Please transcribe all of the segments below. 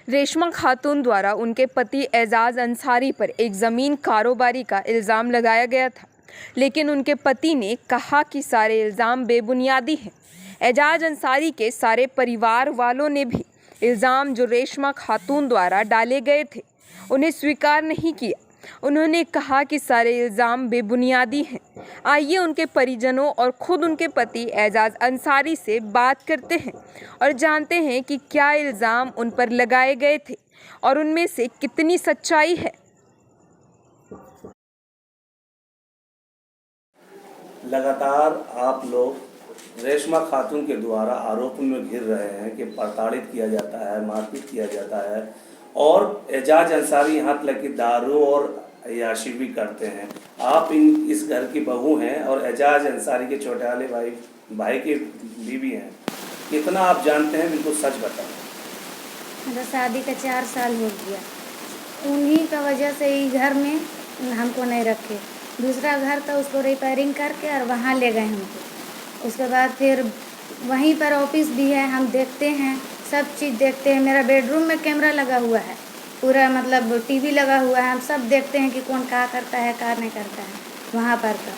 रेशमा खातून द्वारा उनके पति एजाज अंसारी पर एक ज़मीन कारोबारी का इल्ज़ाम लगाया गया था, लेकिन उनके पति ने कहा कि सारे इल्ज़ाम बेबुनियादी हैं। एजाज अंसारी के सारे परिवार वालों ने भी इल्ज़ाम जो रेशमा खातून द्वारा डाले गए थे उन्हें स्वीकार नहीं किया। उन्होंने कहा कि सारे इल्ज़ाम बेबुनियादी हैं। आइए उनके परिजनों और ख़ुद उनके पति एजाज अंसारी से बात करते हैं और जानते हैं कि क्या इल्ज़ाम उन पर लगाए गए थे और उनमें से कितनी सच्चाई है। लगातार आप लोग रेशमा खातून के द्वारा आरोपों में घिर रहे हैं कि प्रताड़ित किया जाता है, मारपीट किया जाता है और एजाज अंसारी यहाँ तक कि दारू और अय्याशी भी करते हैं। आप इस घर की बहू हैं और एजाज अंसारी के छोटे वाले भाई की बीवी हैं। कितना आप जानते हैं, बिल्कुल सच बताएं। मेरा शादी का 4 साल हो गया। उन्हीं का वजह से ही घर में हमको नहीं रखे। दूसरा घर था, उसको रिपेयरिंग करके और वहाँ ले गए हमको। उसके बाद फिर वहीं पर ऑफिस भी है, हम देखते हैं, सब चीज़ देखते हैं। मेरा बेडरूम में कैमरा लगा हुआ है, पूरा मतलब टीवी लगा हुआ है। हम सब देखते हैं कि कौन क्या करता है, क्या नहीं करता है वहाँ पर। का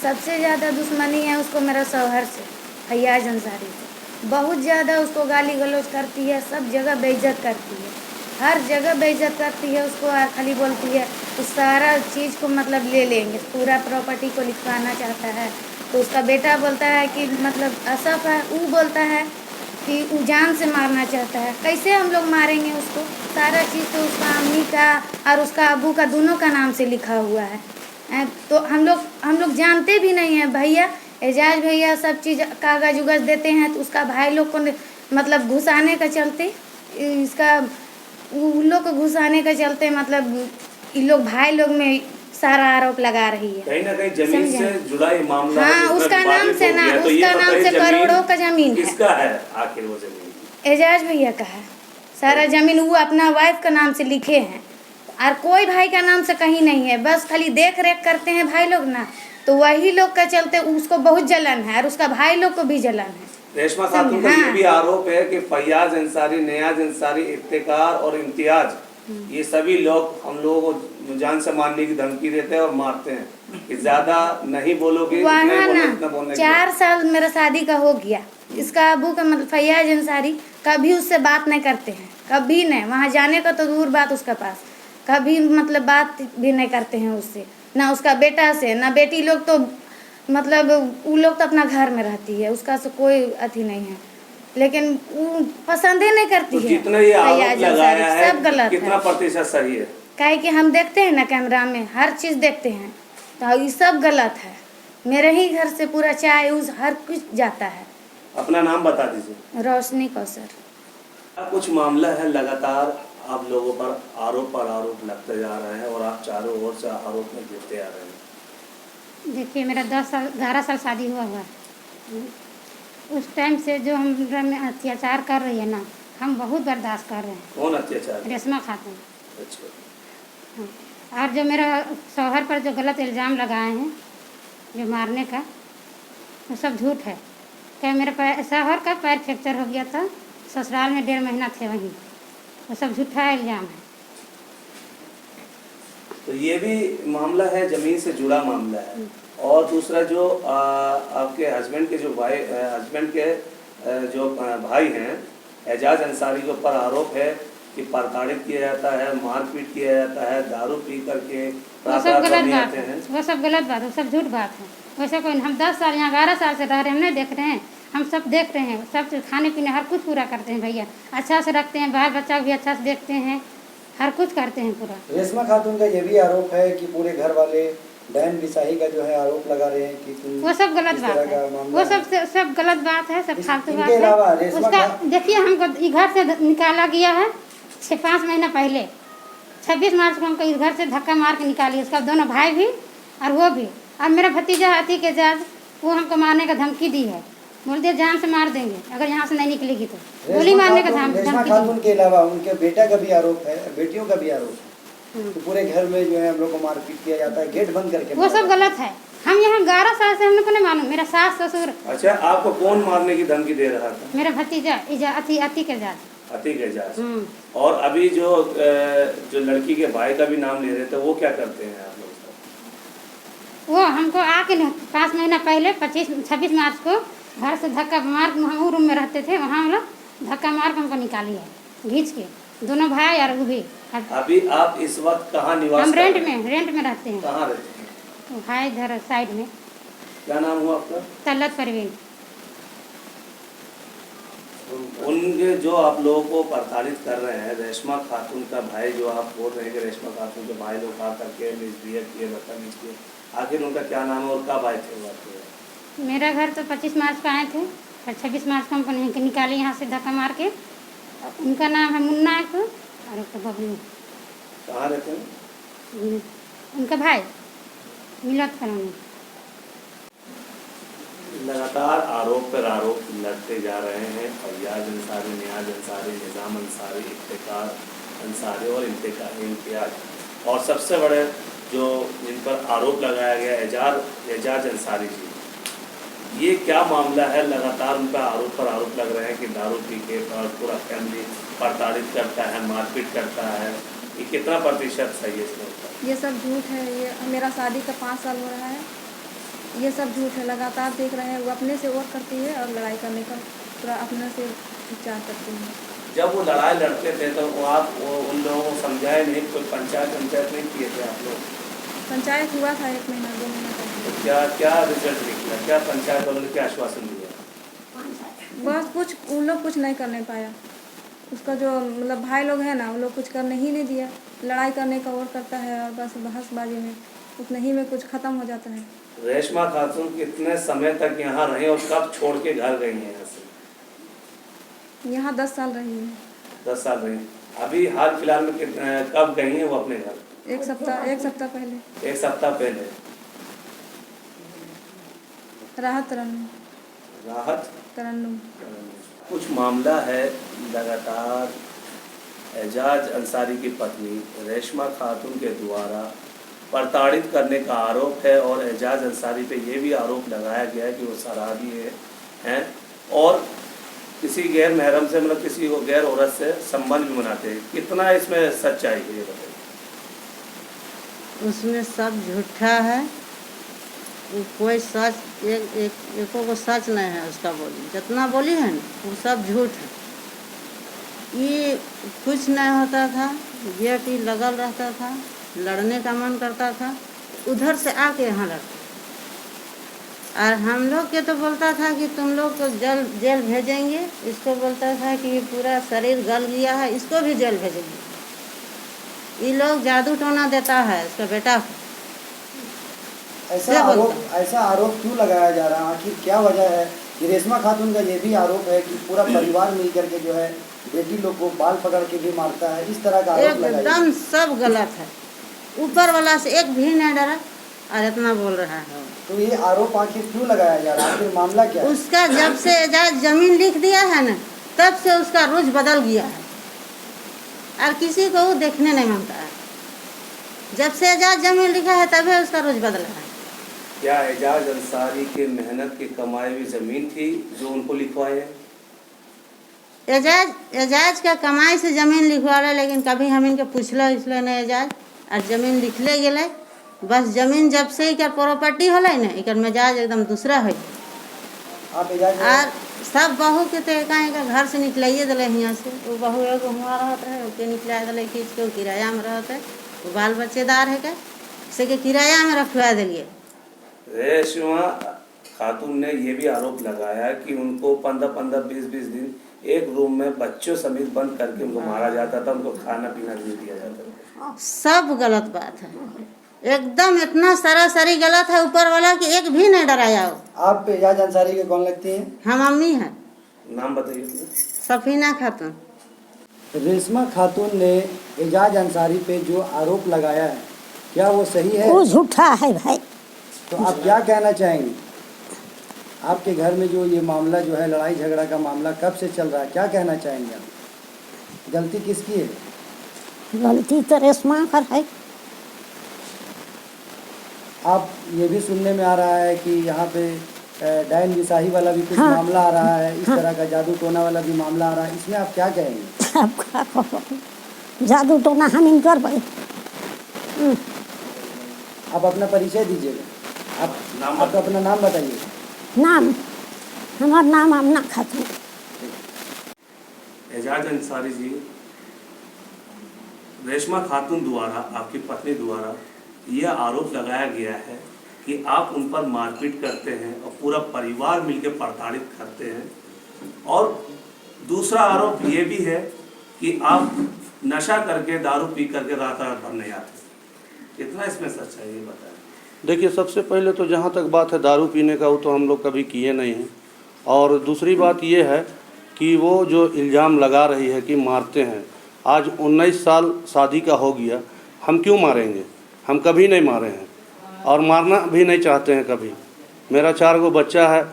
सबसे ज़्यादा दुश्मनी है उसको मेरा शौहर से, फैयाज अंसारी से। बहुत ज़्यादा उसको गाली गलौज करती है, सब जगह बेइज्जत करती है, हर जगह बेइज्जत करती है उसको। खाली बोलती है तो सारा चीज़ को मतलब ले लेंगे, पूरा प्रॉपर्टी को लिखवाना चाहता है। तो उसका बेटा बोलता है कि मतलब असफ है, वो बोलता है कि वो जान से मारना चाहता है। कैसे हम लोग मारेंगे उसको? सारा चीज़ तो उसका अम्मी का और उसका अबू का दोनों का नाम से लिखा हुआ है। तो हम लोग जानते भी नहीं हैं भैया, एजाज भैया सब चीज़ कागज उगज देते हैं। तो उसका भाई लोग को मतलब घुसाने का चलते, इसका उन लोग को घुसाने का चलते मतलब इन लोग भाई लोग में सारा आरोप लगा रही है। कहीं ना कहीं जमीन से जुड़ा ये मामला। हाँ, उसका नाम से ना, उसका नाम से करोड़ों का जमीन है। किसका है आखिर वो जमीन? एजाज भैया का है सारा जमीन। वो अपना वाइफ का नाम से लिखे हैं और कोई भाई का नाम से कहीं नहीं है। बस खाली देख रेख करते हैं भाई लोग ना, तो वही लोग का चलते उसको बहुत जलन है और उसका भाई लोग को भी जलन है। रेशमा खातून का ये भी आरोप है कि फैयाज अंसारी, नियाज अंसारी, इफ्तिकार और इम्तियाज, ये सभी लोग हम लोगों को जान से मारने की धमकी देते हैं और मारते हैं कि ज्यादा नहीं बोलोगे। वहाँ ना 4 साल मेरा शादी का हो गया। इसका अबू का मतलब फैयाज अंसारी कभी उससे बात नहीं करते हैं, कभी नहीं। वहाँ जाने का तो दूर बात, उसका पास कभी मतलब बात भी नहीं करते हैं उससे, ना उसका बेटा से, ना बेटी लोग। तो मतलब वो लोग तो अपना घर में रहती है, उसका से कोई अथी नहीं है, लेकिन वो पसंद ही नहीं करती तो है। जितना ये आरोप लगाया है, सब गलत कितना प्रतिशत सही है? काहे कि हम देखते हैं ना कैमरा में, हर चीज़ देखते हैं, तो ये सब गलत है। मेरे ही घर से पूरा चाय उस हर कुछ जाता है। अपना नाम बता दीजिए। रोशनी कौसर। कुछ मामला है, लगातार आप लोगों पर आरोप लगते जा रहे हैं और आप चारों ओर से आरोप में गिरते आ रहे हैं। देखिए, मेरा 11 साल शादी हुआ है। उस टाइम से जो हम में अत्याचार कर रही है ना, हम बहुत बर्दाश्त कर रहे हैं। कौन अत्याचार? रेशमा खातून। अच्छा। हाँ। और जो मेरा शौहर पर जो गलत इल्ज़ाम लगाए हैं जो मारने का, वो सब झूठ है। क्या मेरे शौहर का पैर फ्रैक्चर हो गया था, ससुराल में 1.5 महीना थे वहीं, वो सब झूठा इल्ज़ाम है। तो ये भी मामला है, जमीन से जुड़ा मामला है। और दूसरा जो आपके हस्बैंड के जो भाई हैं एजाज अंसारी के ऊपर आरोप है कि प्रताड़ित किया जाता है, मारपीट किया जाता है, दारू पी करके। वो सब गलत बात है, वो सब गलत बात है, वो सब झूठ बात है। वैसे कोई, हम 10 साल यहाँ 11 साल से रह रहे हैं, हम नहीं देख रहे हैं? हम सब देख रहे हैं, सब खाने पीने हर कुछ पूरा करते हैं भैया, अच्छा से रखते हैं, बाल बच्चा भी अच्छा से देखते हैं, हर कुछ करते हैं पूरा। रेशमा खातून का ये भी आरोप है कि पूरे घर वाले बहन बिसाही का जो है आरोप लगा रहे हैं कि वो सब गलत बात है, वो सब गलत बात है, सब फालतू बात है। उसका देखिए, हमको घर से निकाला गया है 5 महीना पहले, 26 मार्च को हमको इस घर से धक्का मार के निकाली, उसका दोनों भाई भी और वो भी। और मेरा भतीजा अतीक एजाज, वो हमको मारने का धमकी दी है, बोलते जान से मार देंगे अगर यहाँ से नहीं निकलेगी तो, गोली मारने का धमकी खातून के अलावा उनके बेटा का भी आरोप है, बेटियों का भी आरोप है। तो पूरे घर में जो है हम लोग को मारपीट किया जाता है, गेट बंद करके। वो सब गलत है। हम यहाँ 11 साल से, हम लोग को नहीं मालूम। मेरा सास ससुर। अच्छा, आपको कौन मारने की धमकी दे रहा था? मेरा भतीजा अतीक एजाज। अतीक एजाज। और अभी जो लड़की के भाई का भी नाम ले रहे थे, वो क्या करते हैं आप लोग? वो हमको आके 5 महीना पहले 26 मार्च को घर से धक्का मार, हम रूम में रहते थे, वहाँ हम लोग धक्का मार के हमको निकाली है, घींच के, दोनों भाई और वो भी। अभी आप इस वक्त कहाँ निवास हम कर रहे रेंट में रहते हैं। कहाँ रहते हैं? भाई इधर साइड में। क्या नाम हुआ आपका? तलत परवीन। उनके जो आप लोगों को प्रताड़ित कर रहे हैं, रेशमा खातून का भाई, जो आप बोल रहे हैं कि रेशमा खातून के भाई लोग आ करके मिसबिहेव किए, बदतमीज किए, आखिर उनका क्या नाम है और कब आए थे वो आपके? मेरा घर तो 25 मार्च को आए थे और 26 मार्च को हमको निकाली यहाँ से धक्का मार के। उनका नाम है मुन्ना एक और एक बबलू। कहाँ रहते हैं? उनका भाई मिलत कॉलोनी। लगातार आरोप पर आरोप लड़ते जा रहे हैं। फैयाज अंसारी, नियाज अंसारी, निज़ाम अंसारी, इफ्तिकार अंसारी और इम्तियाज, और सबसे बड़े जो जिन पर आरोप लगाया गया एजाज अंसारी जी, ये क्या मामला है? लगातार उन पर आरोप लग रहे हैं कि दारू पी के पूरा फैमिली प्रताड़ित करता है, मारपीट करता है। ये कितना प्रतिशत सही है इसमें? ये सब झूठ है। ये मेरा शादी का 5 साल हो रहा है, ये सब झूठ है। लगातार देख रहे हैं, वो अपने से और करती है और लड़ाई करने का पूरा अपने से विचार करती है। जब वो लड़ाई लड़ते थे तो वो उन लोगों को समझाए नहीं? कोई पंचायत नहीं किए थे आप लोग? पंचायत हुआ था 1 महीना 2 महीना तक। तो क्या रिजल्ट निकला? क्या पंचायत वालों ने क्या आश्वासन दिया? बस कुछ उन लोग कुछ नहीं करने पाया। उसका जो मतलब भाई लोग हैं ना, वो लोग कुछ करने ही नहीं दिया। लड़ाई करने का और करता है और बस बहसबाजी में उतना ही में कुछ ख़त्म हो जाता है। रेशमा खातून कितने समय तक यहाँ रही और कब छोड़ के घर गई हैं यहाँ से? यहाँ 10 साल रही है। 10 साल रही। अभी हाल फिलहाल में कब गई हैं वो अपने घर? 1 सप्ताह पहले। 1 सप्ताह पहले। राहत तरन्नुम। कुछ मामला है, लगातार एजाज अंसारी की पत्नी रेशमा खातून के द्वारा प्रताड़ित करने का आरोप है और एजाज अंसारी पे ये भी आरोप लगाया गया है कि वो शराबी हैं और किसी गैर महरम से, मतलब किसी गैर औरत से संबंध भी बनाते हैं। कितना इसमें सच्चाई है ये बताइए? उसमें सब झूठा है, कोई सच एको को सच नहीं है उसका बोली। जितना बोली है ना वो सब झूठ है। ये कुछ नहीं होता था, गेट ही लगल रहता था, लड़ने का मन करता था, उधर से आके यहाँ लड़ता। और हम लोग के तो बोलता था कि तुम लोग को जेल भेजेंगे। इसको बोलता था कि पूरा शरीर गल गया है, इसको भी जेल भेजेंगे। ये लोग जादू टोना देता है इसका बेटा को। ऐसा आरोप क्यों लगाया जा रहा है? आखिर क्या वजह है? कि रेशमा खातून का ये भी आरोप है कि पूरा परिवार मिलकर के जो है बेटी लोग को बाल पकड़ के भी मारता है। इस तरह का आरोप लगाया एकदम सब गलत है। ऊपर वाला से एक भी नहीं डरा और इतना बोल रहा है। तो ये आरोप आखिर क्यों लगाया जा रहा है? आखिर मामला क्या है? उसका जब से एजाज जमीन लिख दिया है ना, तब से उसका रुझ बदल गया है और किसी को वो देखने नहीं मांगता है। जब से एजाज जमीन लिखा है तभी उसका रुझ बदला है। क्या एजाज अंसारी के मेहनत की कमाई हुई ज़मीन थी जो उनको लिखवाए हैं? एजाज का कमाई से ज़मीन लिखवाले, लेकिन कभी हम इनके पूछलो इसलिए नहीं एजाज और ज़मीन लिखले गए। बस ज़मीन जब से इकर प्रॉपर्टी होले ना, इकर मिजाज एकदम दूसरा है। आप एजाज और सब बहू के तो एक घर से निकलाइए दिले यहाँ से। वो बहू एगो हुआ रहता है, उसके निकला दिले खींच के, किराया में रहते। वो बाल बच्चेदार है क्या, से के किराया में रखवा दिलिए। रेशमा खातून ने ये भी आरोप लगाया कि उनको 15-15, 20-20 दिन एक रूम में बच्चों समेत बंद करके उनको मारा जाता था, उनको खाना पीना नहीं दिया जाता था। सब गलत बात है, एकदम इतना सरासरी गलत है ऊपर वाला कि एक भी नहीं डराया हो। आप एजाज अंसारी के कौन लगती हैं? हम अम्मी हैं। नाम बताइए। सफीना खातून। रेशमा खातून ने एजाज अंसारी पे जो आरोप लगाया है, क्या वो सही है? वो झूठा है भाई। तो आप क्या कहना चाहेंगे? आपके घर में जो ये मामला जो है, लड़ाई झगड़ा का मामला कब से चल रहा है, क्या कहना चाहेंगे आप? गलती किसकी है? गलती तो रेशमा पर है। आप ये भी सुनने में आ रहा है कि यहाँ पे डायन विसाही वाला भी कुछ मामला आ रहा है, इस तरह का जादू टोना वाला भी मामला आ रहा है, इसमें आप क्या कहेंगे? अब का कहो जादू तो ना हम इन कर पाए। आप अपना परिचय दीजिएगा। आप अपना नाम बताइए। नाम हमारा नाम आमना खातून। एजाज अंसारी जी, रेशमा खातून द्वारा, आपकी पत्नी द्वारा यह आरोप लगाया गया है कि आप उन पर मारपीट करते हैं और पूरा परिवार मिलकर प्रताड़ित करते हैं, और दूसरा आरोप ये भी है कि आप नशा करके दारू पी करके रात रात भर नहीं आते। कितना इसमें सच्चाई है, ये बताएं। देखिए, सबसे पहले तो जहाँ तक बात है दारू पीने का, वो तो हम लोग कभी किए नहीं हैं। और दूसरी बात ये है कि वो जो इल्ज़ाम लगा रही है कि मारते हैं, आज 19 साल शादी का हो गया, हम क्यों मारेंगे? हम कभी नहीं मारे हैं और मारना भी नहीं चाहते हैं कभी। मेरा 4 गो बच्चा है,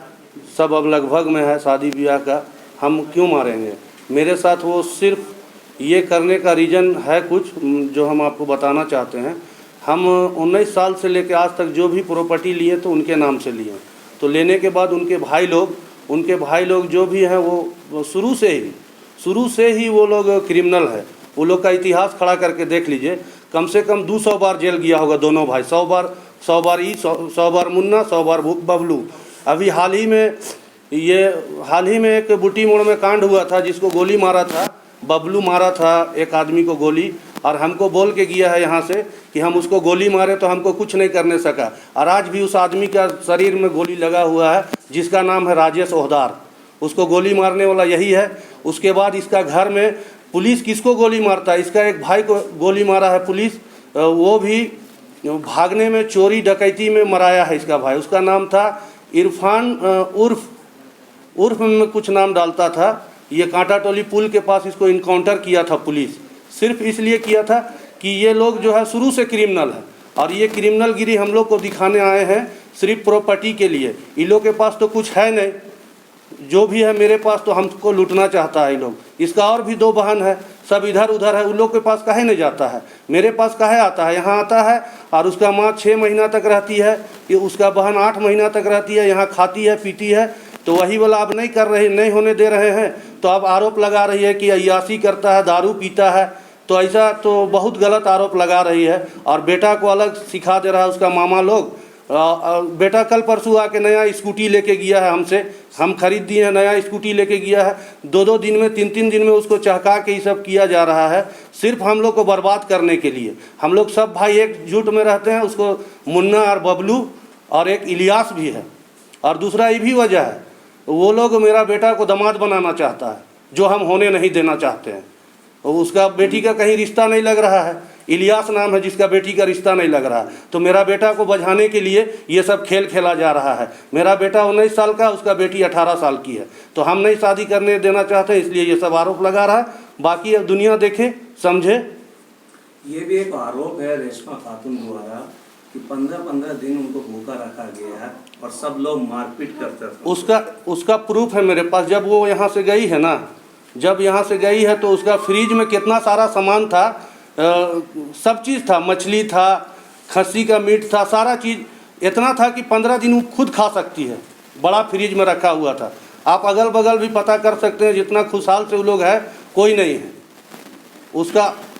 सब अब लगभग में है शादी ब्याह का, हम क्यों मारेंगे? मेरे साथ वो सिर्फ ये करने का रीज़न है कुछ जो हम आपको बताना चाहते हैं। हम 19 साल से लेकर आज तक जो भी प्रॉपर्टी लिए तो उनके नाम से लिए, तो लेने के बाद उनके भाई लोग जो भी हैं वो शुरू से ही वो लोग क्रिमिनल है। वो लोग का इतिहास खड़ा करके देख लीजिए, कम से कम 200 बार जेल गया होगा दोनों भाई, 100 बार 100 बार मुन्ना, 100 बार बबलू। अभी हाल ही में एक बूटी मोड़ में कांड हुआ था, जिसको गोली मारा था, बबलू मारा था एक आदमी को गोली, और हमको बोल के गया है यहाँ से कि हम उसको गोली मारे तो हमको कुछ नहीं करने सका, और आज भी उस आदमी का शरीर में गोली लगा हुआ है, जिसका नाम है राजेश ओहदार। उसको गोली मारने वाला यही है। उसके बाद इसका घर में पुलिस किसको गोली मारता है? इसका एक भाई को गोली मारा है पुलिस, वो भी भागने में, चोरी डकैती में मराया है इसका भाई। उसका नाम था इरफान, उर्फ में कुछ नाम डालता था। ये कांटा टोली पुल के पास इसको इनकाउंटर किया था पुलिस, सिर्फ इसलिए किया था कि ये लोग जो है शुरू से क्रिमिनल है, और ये क्रिमिनल गिरी हम लोग को दिखाने आए हैं सिर्फ प्रॉपर्टी के लिए। इन लोग के पास तो कुछ है नहीं, जो भी है मेरे पास तो हमको लूटना चाहता है ये लोग। इसका और भी 2 बहन है, सब इधर उधर है। उन लोग के पास काहे नहीं जाता है, मेरे पास काहे आता है? यहाँ आता है, और उसका माँ 6 महीना तक रहती है, ये उसका बहन 8 महीना तक रहती है, यहाँ खाती है पीती है। तो वही वाला अब नहीं होने दे रहे हैं, तो अब आरोप लगा रही है कि अय्याशी करता है, दारू पीता है। तो ऐसा तो बहुत गलत आरोप लगा रही है, और बेटा को अलग सिखा दे रहा है उसका मामा लोग। बेटा कल परसों आके नया स्कूटी लेके गया है हमसे, हम खरीद दिए हैं, नया स्कूटी लेके गया है। 2-2 दिन में, 3-3 दिन में उसको चहका के ये सब किया जा रहा है, सिर्फ हम लोग को बर्बाद करने के लिए। हम लोग सब भाई एकजुट में रहते हैं। उसको मुन्ना और बबलू और एक इलियास भी है। और दूसरा ये भी वजह है, वो लोग मेरा बेटा को दामाद बनाना चाहता है, जो हम होने नहीं देना चाहते हैं। उसका बेटी का कहीं रिश्ता नहीं लग रहा है, इलियास नाम है जिसका बेटी का रिश्ता नहीं लग रहा है। तो मेरा बेटा को बझाने के लिए ये सब खेल खेला जा रहा है। मेरा बेटा 19 साल का, उसका बेटी 18 साल की है, तो हम नहीं शादी करने देना चाहते, इसलिए ये सब आरोप लगा रहा है। बाकी अब दुनिया देखे समझे। ये भी एक आरोप है रेशमा खातून द्वारा कि 15-15 दिन उनको भूखा रखा गया है और सब लोग मारपीट करते थे। उसका प्रूफ है मेरे पास। जब वो यहाँ से गई है ना, जब यहाँ से गई है तो उसका फ्रिज में कितना सारा सामान था, सब चीज़ था, मछली था, खस्सी का मीट था, सारा चीज़ इतना था कि 15 दिन वो खुद खा सकती है। बड़ा फ्रिज में रखा हुआ था। आप अगल बगल भी पता कर सकते हैं, जितना खुशहाल से वो लोग है, कोई नहीं है।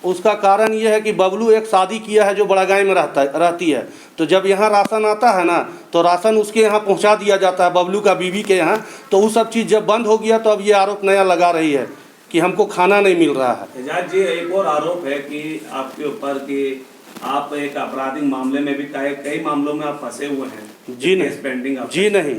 उसका कारण ये है कि बबलू एक शादी किया है जो बड़ागांव में रहती है। तो जब यहाँ राशन आता है ना, तो राशन उसके यहाँ पहुँचा दिया जाता है, बबलू का बीवी के यहाँ। तो वो सब चीज़ जब बंद हो गया तो अब ये आरोप नया लगा रही है कि हमको खाना नहीं मिल रहा है। एजाज जी, एक और आरोप है कि आपके ऊपर कि आप एक आपराधिक मामले में भी कई मामलों में आप फंसे हुए हैं। जी नहीं,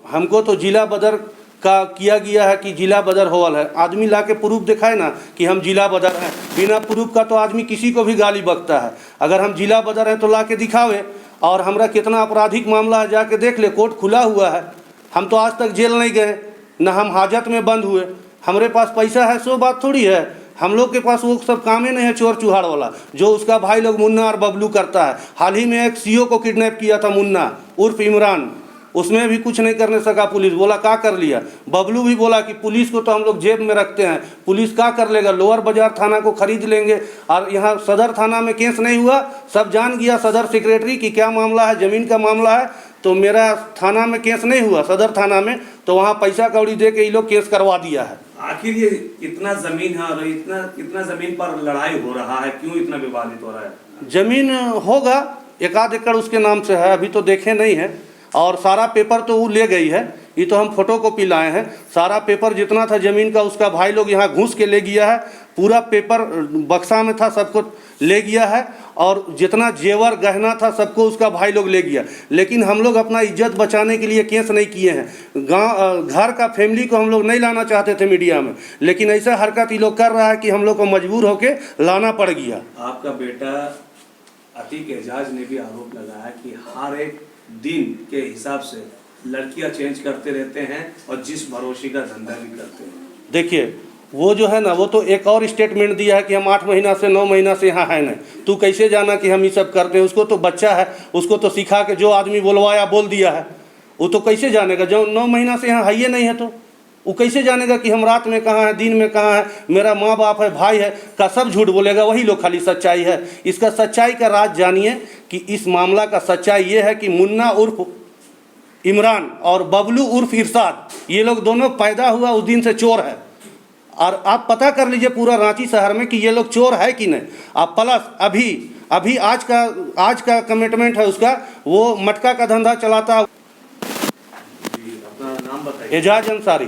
हमको तो जिला बदर का किया गया है कि जिला बदर होवल है। आदमी ला के प्रूफ दिखाए ना कि हम जिला बदर हैं। बिना प्रूफ का तो आदमी किसी को भी गाली बकता है। अगर हम जिला बदर हैं तो ला के दिखावे। और हमरा कितना आपराधिक मामला है, जाके देख ले, कोर्ट खुला हुआ है। हम तो आज तक जेल नहीं गए, न हम हाजत में बंद हुए। हमारे पास पैसा है, सो बात थोड़ी है। हम लोग के पास वो सब काम ही नहीं है, चोर चुहाड़ वाला, जो उसका भाई लोग मुन्ना और बबलू करता है। हाल ही में एक सीओ को किडनैप किया था, मुन्ना उर्फ इमरान। उसमें भी कुछ नहीं करने सका पुलिस। बोला क्या कर लिया। बबलू भी बोला कि पुलिस को तो हम लोग जेब में रखते हैं, पुलिस क्या कर लेगा, लोअर बाजार थाना को खरीद लेंगे। और यहाँ सदर थाना में केस नहीं हुआ, सब जान गया सदर सेक्रेटरी कि क्या मामला है, ज़मीन का मामला है। तो मेरा थाना में केस नहीं हुआ, सदर थाना में, तो वहाँ पैसा कौड़ी दे के ये लोग केस करवा दिया है। आखिर ये कितना जमीन है और कितना जमीन पर लड़ाई हो रहा है, क्यों इतना विवादित हो रहा है? जमीन होगा 1 एकड़ उसके नाम से है, अभी तो देखे नहीं है। और सारा पेपर तो वो ले गई है, ये तो हम फोटो कॉपी लाए हैं। सारा पेपर जितना था ज़मीन का उसका भाई लोग यहाँ घुस के ले गया है। पूरा पेपर बक्सा में था, सबको ले गया है। और जितना जेवर गहना था सबको उसका भाई लोग ले गया। लेकिन हम लोग अपना इज्जत बचाने के लिए केस नहीं किए हैं। गांव घर का फैमिली को हम लोग नहीं लाना चाहते थे मीडिया में, लेकिन ऐसा हरकत ये लोग कर रहा है कि हम लोग को मजबूर होके लाना पड़ गया। आपका बेटा अतीक एजाज ने भी आरोप लगाया कि हर एक दिन के हिसाब से लड़कियां चेंज करते रहते हैं और जिस भरोसे का धंधा भी करते हैं। देखिए वो जो है ना, वो तो एक और स्टेटमेंट दिया है कि हम 8 महीना से 9 महीना से यहाँ है नहीं। तू कैसे जाना कि हम ये सब करते हैं? उसको तो बच्चा है, उसको तो सिखा के जो आदमी बोलवाया बोल दिया है। वो तो कैसे जानेगा? जो 9 महीना से यहाँ है ही नहीं है तो वो कैसे जानेगा कि हम रात में कहाँ हैं, दिन में कहाँ हैं, मेरा माँ बाप है, भाई है? का सब झूठ बोलेगा, वही लोग खाली सच्चाई है। इसका सच्चाई का राज जानिए कि इस मामला का सच्चाई ये है कि मुन्ना उर्फ इमरान और बबलू उर्फ इरशाद, ये लोग दोनों पैदा हुआ उस दिन से चोर है। और आप पता कर लीजिए पूरा रांची शहर में कि ये लोग चोर है कि नहीं। आप प्लस अभी आज का कमिटमेंट है उसका, वो मटका का धंधा चलाता। अपना नाम बताइए। एजाज अंसारी।